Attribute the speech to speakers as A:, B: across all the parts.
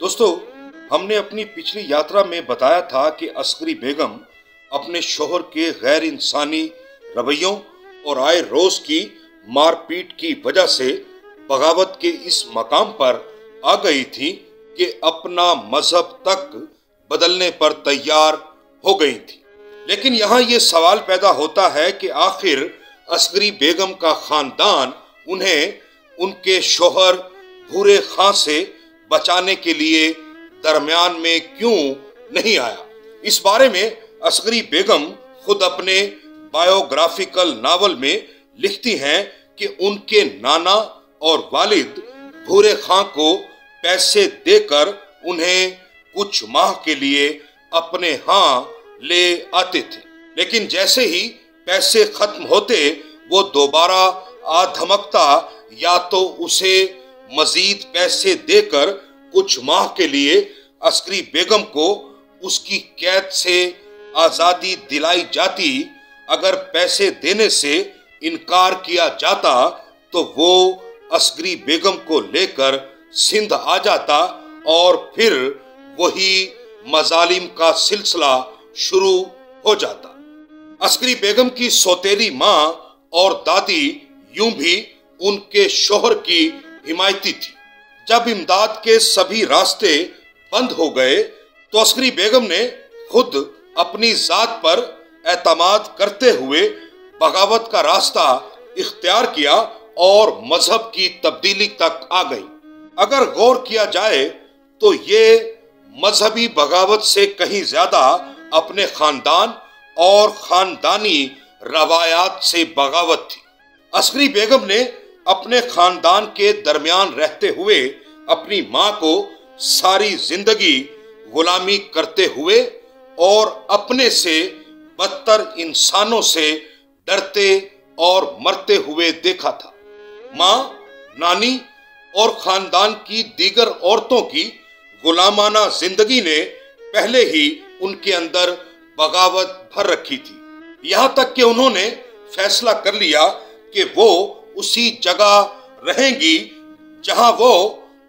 A: दोस्तों, हमने अपनी पिछली यात्रा में बताया था कि अस्करी बेगम अपने शोहर के गैर इंसानी रवैयों और आए रोज की मारपीट की वजह से बगावत के इस मकाम पर आ गई थी कि अपना मजहब तक बदलने पर तैयार हो गई थी। लेकिन यहाँ ये सवाल पैदा होता है कि आखिर अस्करी बेगम का खानदान उन्हें उनके शोहर भूरे खां से बचाने के लिए दरमियान में क्यों नहीं आया। इस बारे में अस्करी बेगम खुद अपने बायोग्राफिकल नावल में लिखती हैं कि उनके नाना और वालिद भूरे खां को पैसे देकर उन्हें कुछ माह के लिए अपने यहाँ ले आते थे, लेकिन जैसे ही पैसे खत्म होते वो दोबारा आ धमकता या तो उसे मजीद पैसे देकर कुछ माह के लिए अस्करी बेगम को उसकी कैद से आजादी दिलाई जाती। अगर पैसे देने से इनकार किया जाता तो वो अस्करी बेगम को लेकर सिंध आ जाता और फिर वही मजालिम का सिलसिला शुरू हो जाता। अस्करी बेगम की सौतेली माँ और दादी यूं भी उनके शोहर की हिमायती थी। जब इमदाद के सभी रास्ते बंद हो गए तो अस्करी बेगम ने खुद अपनी जात पर एतमाद करते हुए बगावत का रास्ता इख्तियार किया और मजहब की तब्दीली तक आ गई। अगर गौर किया जाए तो ये मजहबी बगावत से कहीं ज्यादा अपने खानदान और खानदानी रवायात से बगावत थी। अस्करी बेगम ने अपने खानदान के दरमियान रहते हुए अपनी मां को सारी जिंदगी गुलामी करते हुए और अपने से बदतर इंसानों से डरते और मरते हुए देखा था। मां, नानी और खानदान की दीगर औरतों की गुलामाना जिंदगी ने पहले ही उनके अंदर बगावत भर रखी थी। यहाँ तक कि उन्होंने फैसला कर लिया कि वो उसी जगह रहेंगी जहां वो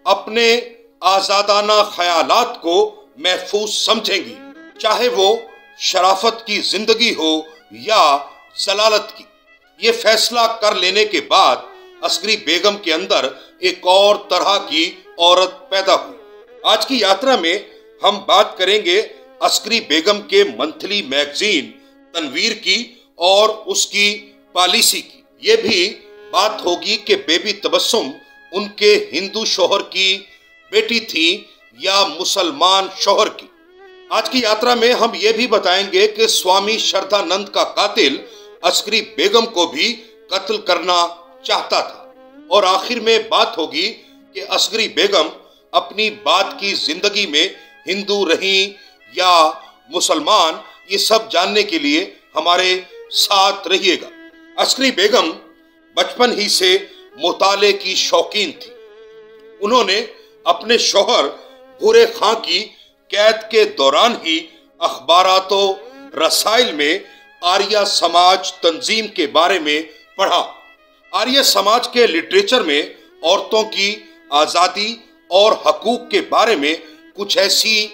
A: अपने आजादाना ख्यालात को महफूज समझेंगी, चाहे वो शराफत की जिंदगी हो या जलालत की। ये फैसला कर लेने के बाद अस्करी बेगम के अंदर एक और तरह की औरत पैदा हुई। आज की यात्रा में हम बात करेंगे अस्करी बेगम के मंथली मैगजीन तनवीर की और उसकी पॉलिसी की। ये भी बात होगी कि बेबी तबस्सुम उनके हिंदू शोहर की बेटी थी या मुसलमान शोहर की। आज की यात्रा में हम ये भी बताएंगे कि स्वामी श्रद्धानंद का कातिल अस्करी बेगम को भी कत्ल करना चाहता था। और आखिर में बात होगी कि अस्करी बेगम अपनी बाद की जिंदगी में हिंदू रही या मुसलमान, ये सब जानने के लिए हमारे साथ रहिएगा। अस्करी बेगम बचपन ही से मुताले की शौकीन थी। उन्होंने अपने शौहर भूरे खां की कैद के दौरान ही अखबारातो रसाइल में आर्य समाज तंजीम के बारे में पढ़ा। आर्य समाज के लिटरेचर में औरतों की आजादी और हकूक के बारे में कुछ ऐसी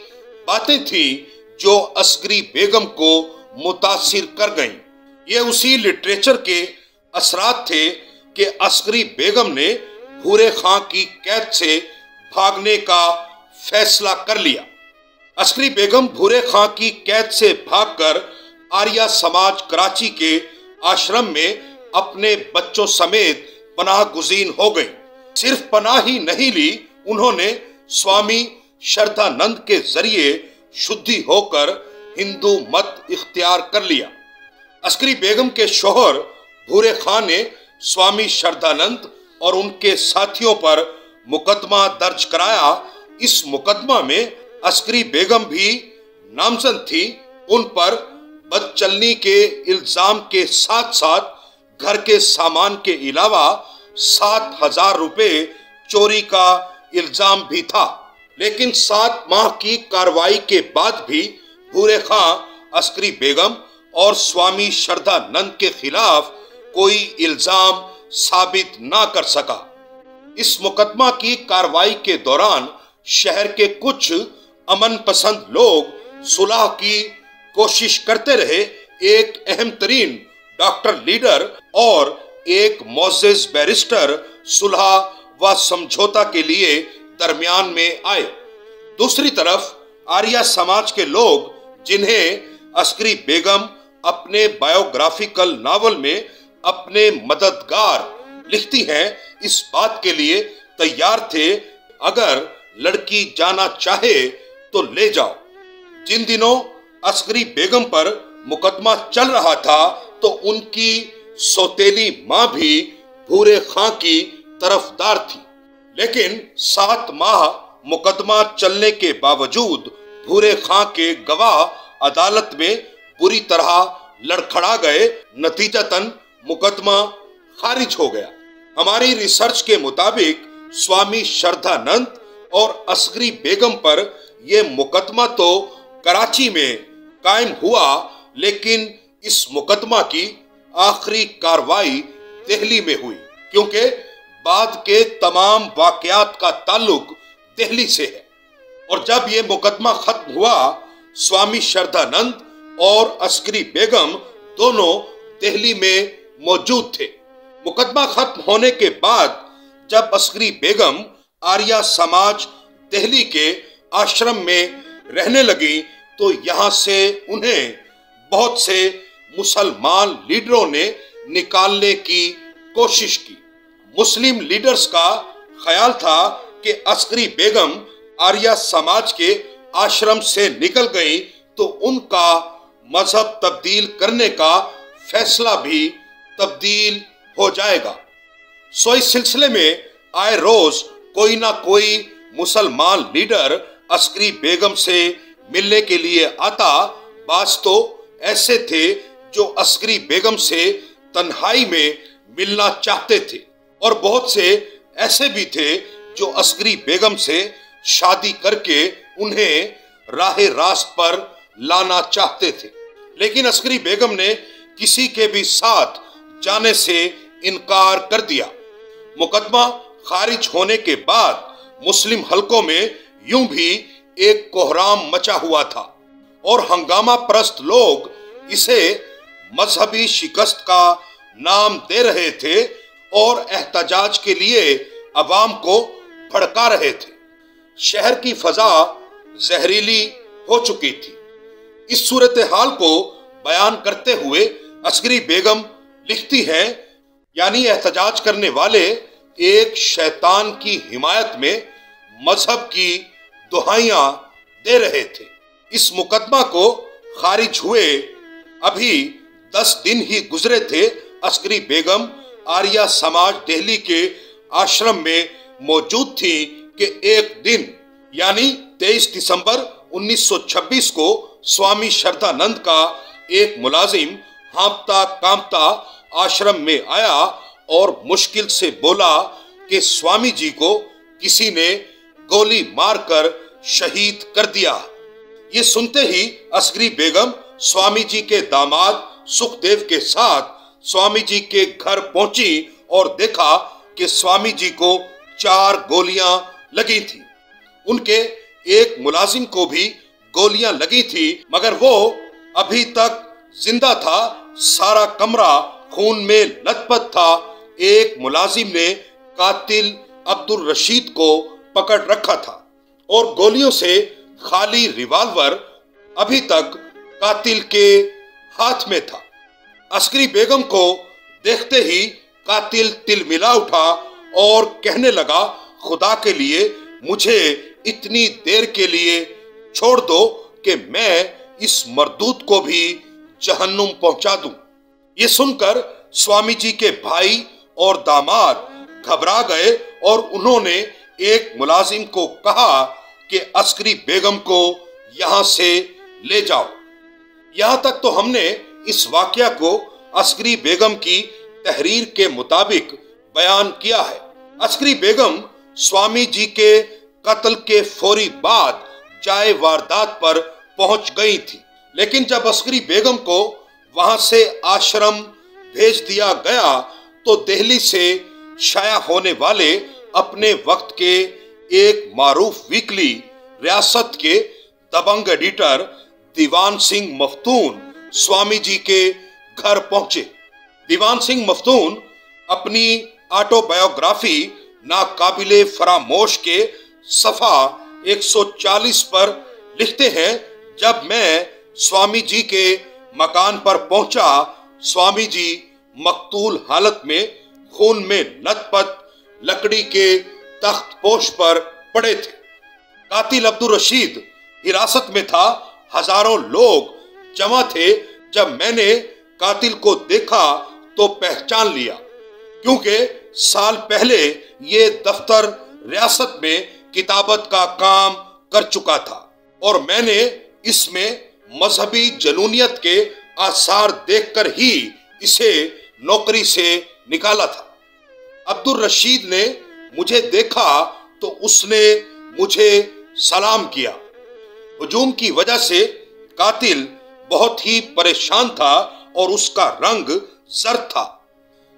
A: बातें थी जो अस्करी बेगम को मुतासिर कर गईं। ये उसी लिटरेचर के असरात थे कि अस्करी बेगम ने भूरे खां की कैद से भागने का फैसला कर लिया। अस्करी बेगम भूरे खां की कैद से भागकर आर्य समाज कराची के आश्रम में अपने बच्चों समेत पनाह गुज़ीन हो गई। सिर्फ पनाह ही नहीं ली, उन्होंने स्वामी श्रद्धानंद के जरिए शुद्धि होकर हिंदू मत इख्तियार कर लिया। अस्करी बेगम के शोहर भूरे खां ने स्वामी श्रद्धानंद और उनके साथियों पर मुकदमा दर्ज कराया। इस मुकदमा में अस्करी बेगम भी नामजद थी। उन पर बदचलनी के इल्जाम के साथ साथ घर के सामान के अलावा 7,000 रुपए चोरी का इल्जाम भी था। लेकिन 7 माह की कार्रवाई के बाद भी भूरे खां अस्करी बेगम और स्वामी श्रद्धानंद के खिलाफ कोई इल्जाम साबित ना कर सका। इस मुकदमा की कार्रवाई के दौरान शहर के कुछ अमन पसंद लोग सुलह की कोशिश करते रहे। एक अहम तरीन डॉक्टर लीडर और एक मोअज़्ज़िज़ बैरिस्टर सुलह व समझौता के लिए दरमियान में आए। दूसरी तरफ आर्या समाज के लोग, जिन्हें अस्करी बेगम अपने बायोग्राफिकल नावल में अपने मददगार लिखती हैं, इस बात के लिए तैयार थे अगर लड़की जाना चाहे तो ले जाओ। जिन दिनों अस्करी बेगम पर मुकदमा चल रहा था तो उनकी सौतेली मां भी भूरे खां की तरफदार थी, लेकिन 7 माह मुकदमा चलने के बावजूद भूरे खां के गवाह अदालत में बुरी तरह लड़खड़ा गए। नतीजतन मुकदमा खारिज हो गया। हमारी रिसर्च के मुताबिक स्वामी श्रद्धानंद और अस्करी बेगम पर यह मुकदमा तो कराची में कायम हुआ, लेकिन इस मुकदमा की आखिरी कार्रवाई दिल्ली में हुई, क्योंकि बाद के तमाम वाकयात का ताल्लुक दिल्ली से है। और जब यह मुकदमा खत्म हुआ, स्वामी श्रद्धानंद और अस्करी बेगम दोनों दिल्ली में मौजूद थे। मुकदमा खत्म होने के बाद जब अस्करी बेगम आर्या समाज दिल्ली के आश्रम में रहने लगी तो यहाँ से उन्हें बहुत से मुसलमान लीडरों ने निकालने की कोशिश की। मुस्लिम लीडर्स का ख्याल था कि अस्करी बेगम आर्या समाज के आश्रम से निकल गई तो उनका मजहब तब्दील करने का फैसला भी तब्दील हो जाएगा। सो इस सिलसिले में आए रोज कोई ना कोई मुसलमान लीडर अस्करी बेगम से मिलने के लिए आता। बास तो ऐसे थे जो अस्करी बेगम से तन्हाई में मिलना चाहते थे और बहुत से ऐसे भी थे जो अस्करी बेगम से शादी करके उन्हें राह रास्त पर लाना चाहते थे, लेकिन अस्करी बेगम ने किसी के भी साथ जाने से इनकार कर दिया। मुकदमा खारिज होने के बाद मुस्लिम हलकों में यूं भी एक कोहराम मचा हुआ था और हंगामा परस्त लोग इसे मजहबी शिकस्त का नाम दे रहे थे और एहतजाज के लिए अवाम को भड़का रहे थे। शहर की फजा जहरीली हो चुकी थी। इस सूरत हाल को बयान करते हुए अस्करी बेगम लिखती हैं, यानी एहतजाज करने वाले एक शैतान की हिमायत में मजहब की दुहाइयां दे रहे थे। इस मुकदमा को खारिज हुए अभी 10 दिन ही गुजरे थे। अस्करी बेगम आर्या समाज दिल्ली के आश्रम में मौजूद थी कि एक दिन यानी 23 दिसंबर 1926 को स्वामी श्रद्धानंद का एक मुलाजिम हाँफता कांपता आश्रम में आया और मुश्किल से बोला कि स्वामी जी को किसी ने गोली मारकर शहीद कर दिया। ये सुनते ही अस्करी बेगम स्वामी जी के दामाद सुखदेव के साथ स्वामी जी के घर पहुंची और देखा कि स्वामी जी को 4 गोलियां लगी थी। उनके एक मुलाजिम को भी गोलियां लगी थी, मगर वो अभी तक जिंदा था। सारा कमरा खून में लथपथ था। एक मुलाजिम ने कातिल अब्दुल रशीद को पकड़ रखा था और गोलियों से खाली रिवॉल्वर अभी तक कातिल के हाथ में था। अस्करी बेगम को देखते ही कातिल तिलमिला उठा और कहने लगा, खुदा के लिए मुझे इतनी देर के लिए छोड़ दो कि मैं इस मरदूद को भी जहन्नुम पहुंचा दूं। ये सुनकर स्वामी जी के भाई और दामाद घबरा गए और उन्होंने एक मुलाजिम को कहा कि अस्करी बेगम को यहां से ले जाओ। यहां तक तो हमने इस वाकया को अस्करी बेगम की तहरीर के मुताबिक बयान किया है। अस्करी बेगम स्वामी जी के कत्ल के फौरी बाद चाय वारदात पर पहुंच गई थी, लेकिन जब अस्करी बेगम को वहां से आश्रम भेज दिया गया तो दिल्ली से शाया होने वाले अपने वक्त के एक मारूफ वीकली रियासत के दबंग एडिटर दीवान सिंह मफ्तून स्वामी जी के घर पहुंचे। दीवान सिंह मफ्तून अपनी ऑटोबायोग्राफी नाकाबिले फरामोश के सफा 140 पर लिखते हैं, जब मैं स्वामी जी के मकान पर पहुंचा, स्वामी जी मकतूल हालत में खून में लथपथ लकड़ी के तख्तपोश पर पड़े थे। कातिल अब्दुल रशीद हिरासत में था। हजारों लोग जमा थे। जब मैंने कातिल को देखा तो पहचान लिया, क्योंकि साल पहले ये दफ्तर रियासत में किताबत का काम कर चुका था और मैंने इसमें मजहबी जनूनियत के आसार देखकर ही इसे नौकरी से निकाला था। अब्दुल रशीद ने मुझे देखा तो उसने मुझे सलाम किया। हुजूम की वजह से कातिल बहुत ही परेशान था और उसका रंग जर्द था।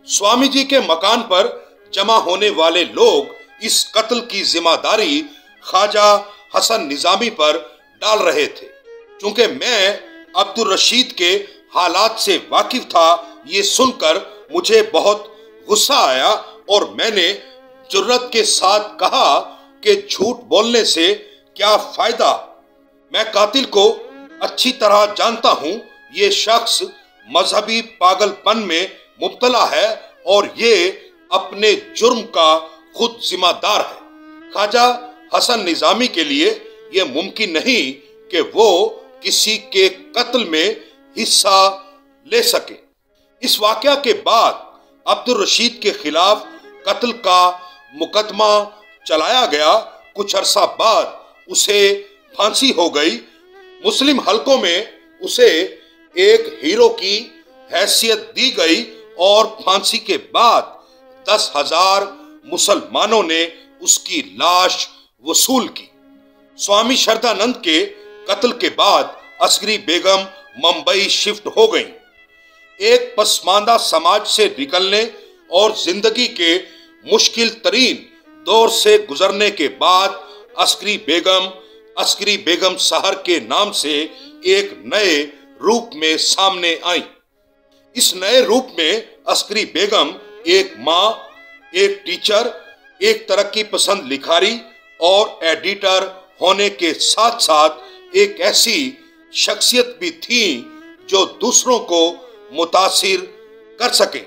A: स्वामी जी के मकान पर जमा होने वाले लोग इस कत्ल की जिम्मेदारी ख्वाजा हसन निजामी पर डाल रहे थे। चूंकि मैं अब्दुल रशीद के हालात से वाकिफ था, ये सुनकर मुझे बहुत गुस्सा आया और मैंने जुर्रत के साथ कहा कि झूठ बोलने से क्या फायदा। मैं कातिल को अच्छी तरह जानता हूं। ये शख्स मजहबी पागलपन में मुब्तला है और ये अपने जुर्म का खुद जिम्मेदार है। ख्वाजा हसन निजामी के लिए यह मुमकिन नहीं कि वो किसी के कत्ल में हिस्सा ले सके। इस वाकया के बाद अब्दुल रशीद के खिलाफ कत्ल का मुकदमा चलाया गया। कुछ अरसा बाद उसे फांसी हो गई। मुस्लिम हलकों में उसे एक हीरो की हैसियत दी गई और फांसी के बाद 10,000 मुसलमानों ने उसकी लाश वसूल की। स्वामी शरदानंद के कत्ल के बाद असगरी बेगम मुंबई शिफ्ट हो गईं। एक पसमानदा समाज से निकलने और जिंदगी के मुश्किल तरीन दौर से गुजरने के बाद अस्करी बेगम सहर के नाम से एक नए रूप में सामने आई। इस नए रूप में अस्करी बेगम एक माँ, एक टीचर, एक तरक्की पसंद लिखारी और एडिटर होने के साथ साथ एक ऐसी शख्सियत भी थी जो दूसरों को मुतासिर कर सके।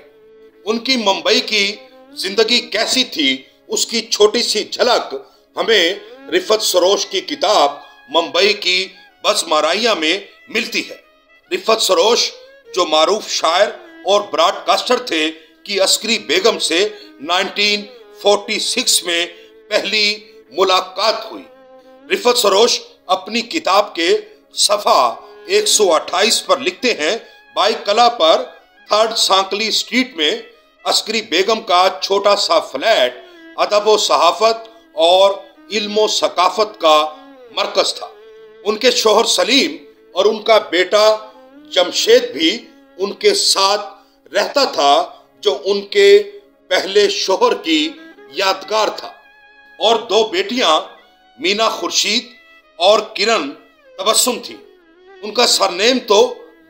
A: उनकी मुंबई की जिंदगी कैसी थी, उसकी छोटी सी झलक हमें रिफत सरोश की किताब मुंबई की बसमाराइयां में मिलती है। रिफत सरोश जो मारूफ शायर और ब्रॉडकास्टर थे कि अस्करी बेगम से 1946 में पहली मुलाकात हुई। रिफत सरोश अपनी किताब के सफा 128 पर लिखते हैं, बाई कला पर 3rd सांकली स्ट्रीट में अस्करी बेगम का छोटा सा फ्लैट अदब व सहाफत और इल्मो सकाफत का मरकज था। उनके शोहर सलीम और उनका बेटा जमशेद भी उनके साथ रहता था, जो उनके पहले शोहर की यादगार था, और 2 बेटियां मीना खुर्शीद और किरण तबस्सुम थी। उनका सरनेम तो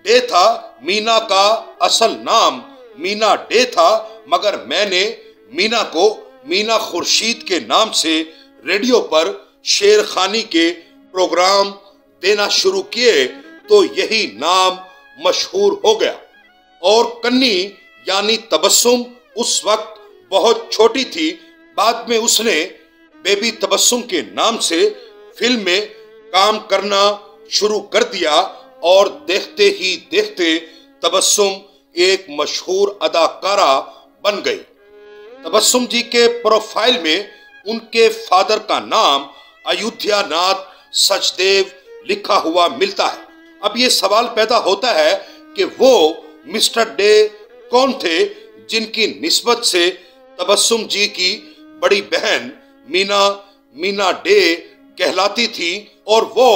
A: डे था। मीना का असल नाम मीना डे था, मगर मैंने मीना को मीना खुर्शीद के नाम से रेडियो पर शेर खानी के प्रोग्राम देना शुरू किए तो यही नाम मशहूर हो गया। और कन्नी यानी तबस्सुम उस वक्त बहुत छोटी थी। बाद में उसने बेबी तबस्सुम के नाम से फिल्म में काम करना शुरू कर दिया और देखते ही देखते तबस्सुम एक मशहूर अदाकारा बन गई। तबस्सुम जी के प्रोफाइल में उनके फादर का नाम अयोध्या नाथ सचदेव लिखा हुआ मिलता है। अब ये सवाल पैदा होता है कि वो मिस्टर डे कौन थे जिनकी निस्बत से तबस्सुम जी की बड़ी बहन मीना डे कहलाती थी, और वो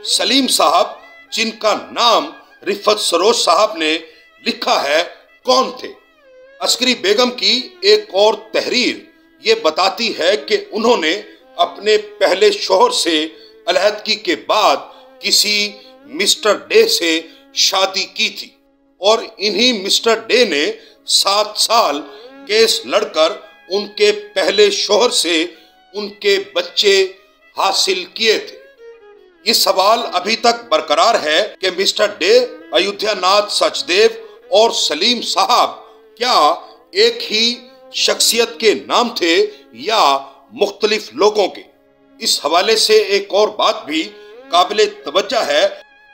A: सलीम साहब जिनका नाम रिफत सरोश साहब ने लिखा है कौन थे। अस्करी बेगम की एक और तहरीर ये बताती है कि उन्होंने अपने पहले शौहर से अलहदगी के बाद किसी मिस्टर डे से शादी की थी और इन्हीं मिस्टर डे ने 7 साल केस लड़कर उनके पहले शौहर से उनके बच्चे हासिल किए थे। ये सवाल अभी तक बरकरार है कि मिस्टर डे, अयोध्यानाथ सचदेव और सलीम साहब क्या एक ही शख्सियत के नाम थे या मुख्तलिफ लोगों के। इस हवाले से एक और बात भी काबिले तवज्जो है,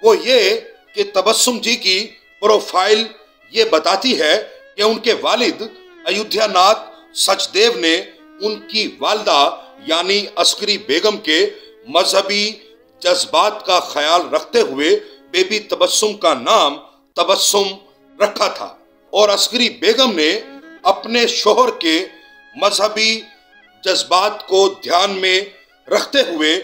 A: वो ये कि तबस्सुम जी की प्रोफाइल ये बताती है कि उनके वालिद अयोध्यानाथ सचदेव ने उनकी वालदा यानी अस्करी बेगम के मजहबी जज्बात का ख्याल रखते हुए बेबी तबस्सुम का नाम तबस्सुम रखा था और अस्करी बेगम ने अपने शौहर के मजहबी जज्बात को ध्यान में रखते हुए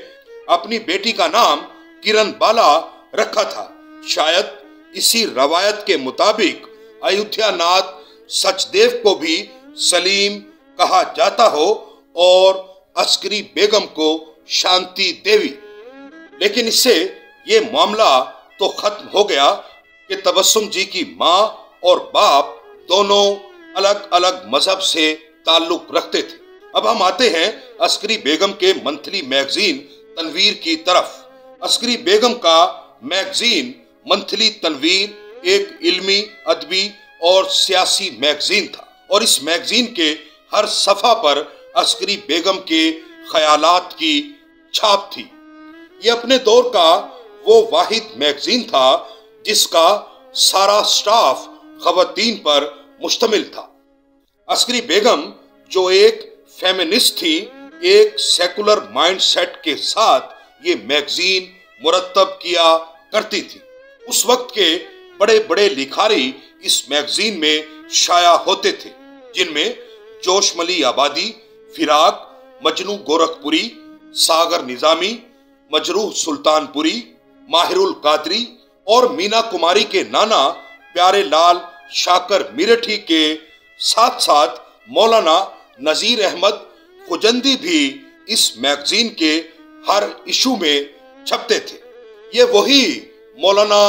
A: अपनी बेटी का नाम किरण बाला रखा था। शायद इसी रवायत के मुताबिक अयोध्यानाथ सचदेव को भी सलीम कहा जाता हो और अस्करी बेगम को शांति देवी। लेकिन इससे ये मामला तो खत्म हो गया कि तबस्सुम जी की माँ और बाप दोनों अलग अलग मजहब से ताल्लुक रखते थे। अब हम आते हैं अस्करी बेगम के मंथली मैगजीन तनवीर की तरफ। अस्करी बेगम का मैगजीन मंथली तनवीर एक इल्मी, अदबी और सियासी मैगजीन था और इस मैगजीन के हर सफा पर अस्करी बेगम के ख्यालात की छाप थी। ये अपने दौर का वो वाहिद मैगजीन था जिसका सारा स्टाफ खवातीन पर मुश्तमिल था। अस्करी बेगम जो एक फेमिनिस्ट थी, एक सेकुलर माइंडसेट के साथ ये मैगजीन मुरतब किया करती थी। उस वक्त के बड़े बड़े लिखारी इस मैगजीन में शाया होते थे, जिनमें जोशमली आबादी, फिराक, मजनू गोरखपुरी, सागर निजामी, मजरूह सुल्तानपुरी, माहिरुल कादरी और मीना कुमारी के नाना प्यारे लाल शाकर मिरठी के साथ साथ मौलाना नजीर अहमद खुजंदी भी इस मैगजीन के हर इशू में छपते थे। ये वही मौलाना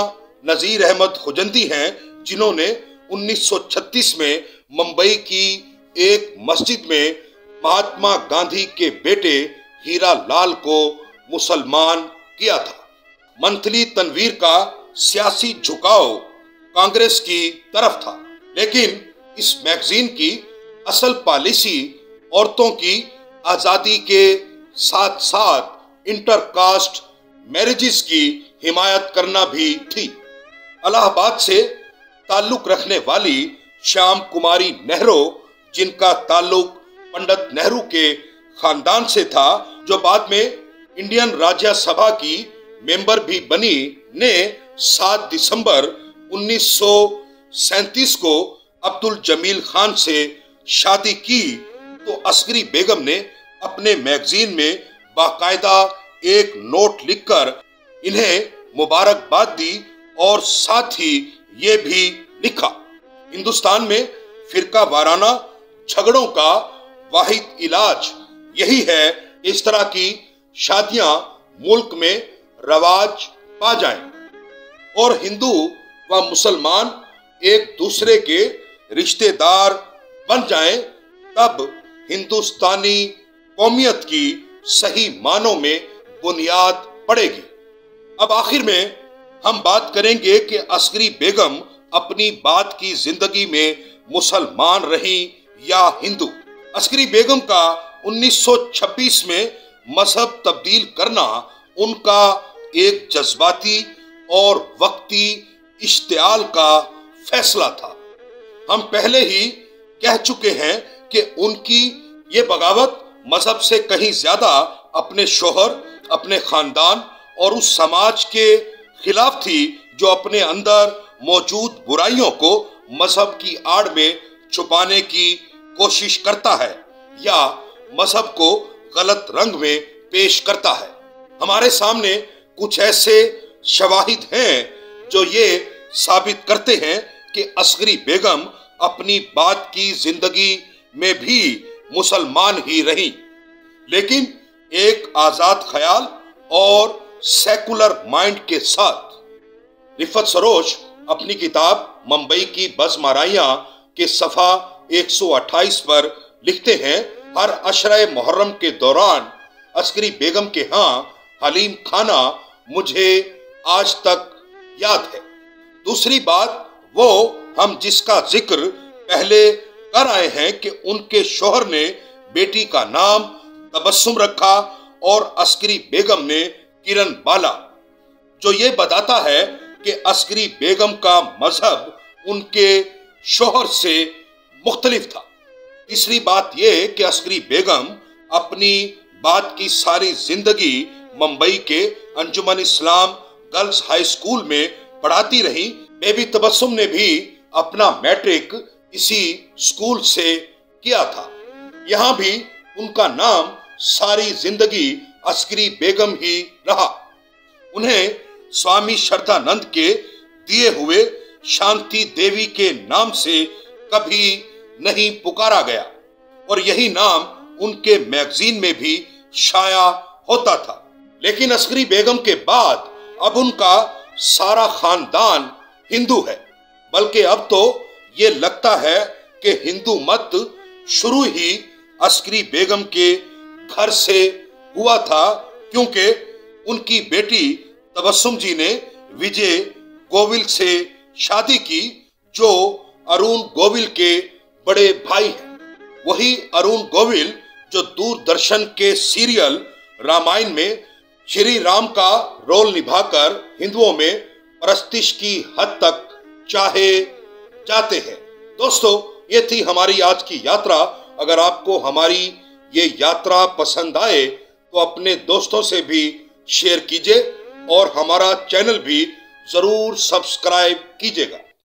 A: नजीर अहमद खुजंदी हैं जिन्होंने 1936 में मुंबई की एक मस्जिद में महात्मा गांधी के बेटे हीरा लाल को मुसलमान किया था। मंथली तनवीर का सियासी झुकाव कांग्रेस की तरफ था, लेकिन इस मैगजीन की असल पॉलिसी औरतों की आजादी के साथ साथ इंटरकास्ट मैरिजेस की हिमायत करना भी थी। इलाहाबाद से ताल्लुक रखने वाली श्याम कुमारी नेहरू, जिनका ताल्लुक पंडित नेहरू के खानदान से था, जो बाद में इंडियन राज्यसभा की मेंबर भी बनी, ने 7 दिसंबर 1937 को अब्दुल जमील खान से शादी की तो अस्करी बेगम ने अपने मैगजीन में बाकायदा एक नोट लिखकर इन्हें मुबारकबाद दी और साथ ही ये भी लिखा, हिंदुस्तान में फिरका वाराना झगड़ों का वाहिद इलाज यही है इस तरह की शादियां मुल्क में रवाज पा जाएं और हिंदू व मुसलमान एक दूसरे के रिश्तेदार बन जाएं, तब हिंदुस्तानी कौमियत की सही मानों में बुनियाद पड़ेगी। अब आखिर में हम बात करेंगे कि अस्करी बेगम अपनी बाद की जिंदगी में मुसलमान रही या हिंदू। अस्करी बेगम का 1926 में मजहब तब्दील करना उनका एक जज्बाती और वक्ती इश्तियाल का फैसला था। हम पहले ही कह चुके हैं कि उनकी ये बगावत मजहब से कहीं ज्यादा अपने शोहर, अपने खानदान और उस समाज के खिलाफ थी जो अपने अंदर मौजूद बुराइयों को मजहब की आड़ में छुपाने की कोशिश करता है या मजहब को गलत रंग में पेश करता है। हमारे सामने कुछ ऐसे शवाहिद हैं जो ये साबित करते हैं कि अस्करी बेगम अपनी बाद की जिंदगी में भी मुसलमान ही रही, लेकिन एक आजाद ख्याल और सेकुलर माइंड के साथ। रिफत सरोज अपनी किताब मुंबई की बज़माराइयां के सफा 128 पर लिखते हैं, हर अशरे मुहर्रम के दौरान अस्करी बेगम के यहाँ हलीम खाना मुझे आज तक याद है। दूसरी बात, वो हम जिसका जिक्र पहले कर आए हैं कि उनके शौहर ने बेटी का नाम तबस्सुम रखा और अस्करी बेगम ने किरण बाला, जो ये बताता है कि अस्करी बेगम का मजहब उनके शौहर से मुख्तलिफ था। तीसरी बात यह कि अस्करी बेगम अपनी बाद की सारी जिंदगी मुंबई के अंजुमन इस्लाम गर्ल्स हाई स्कूल में पढ़ाती रही। बेबी तबस्सुम ने भी अपना मैट्रिक इसी स्कूल से किया था। यहाँ भी उनका नाम सारी जिंदगी अस्करी बेगम ही रहा। उन्हें स्वामी श्रद्धानंद के दिए हुए शांति देवी के नाम से कभी नहीं पुकारा गया और यही नाम उनके मैगजीन में भी शाया होता था। लेकिन अस्करी बेगम के बाद अब उनका सारा खानदान हिंदू है, बल्कि अब तो ये लगता है कि हिंदू मत शुरू ही अस्करी बेगम के घर से हुआ था, क्योंकि उनकी बेटी तबस्सुम जी ने विजय गोविल से शादी की, जो अरुण गोविल के बड़े भाई हैं। वही अरुण गोविल जो दूरदर्शन के सीरियल रामायण में श्री राम का रोल निभाकर हिंदुओं में परस्तिश की हद तक चाहे जाते हैं। दोस्तों, ये थी हमारी आज की यात्रा। अगर आपको हमारी ये यात्रा पसंद आए तो अपने दोस्तों से भी शेयर कीजिए और हमारा चैनल भी जरूर सब्सक्राइब कीजिएगा।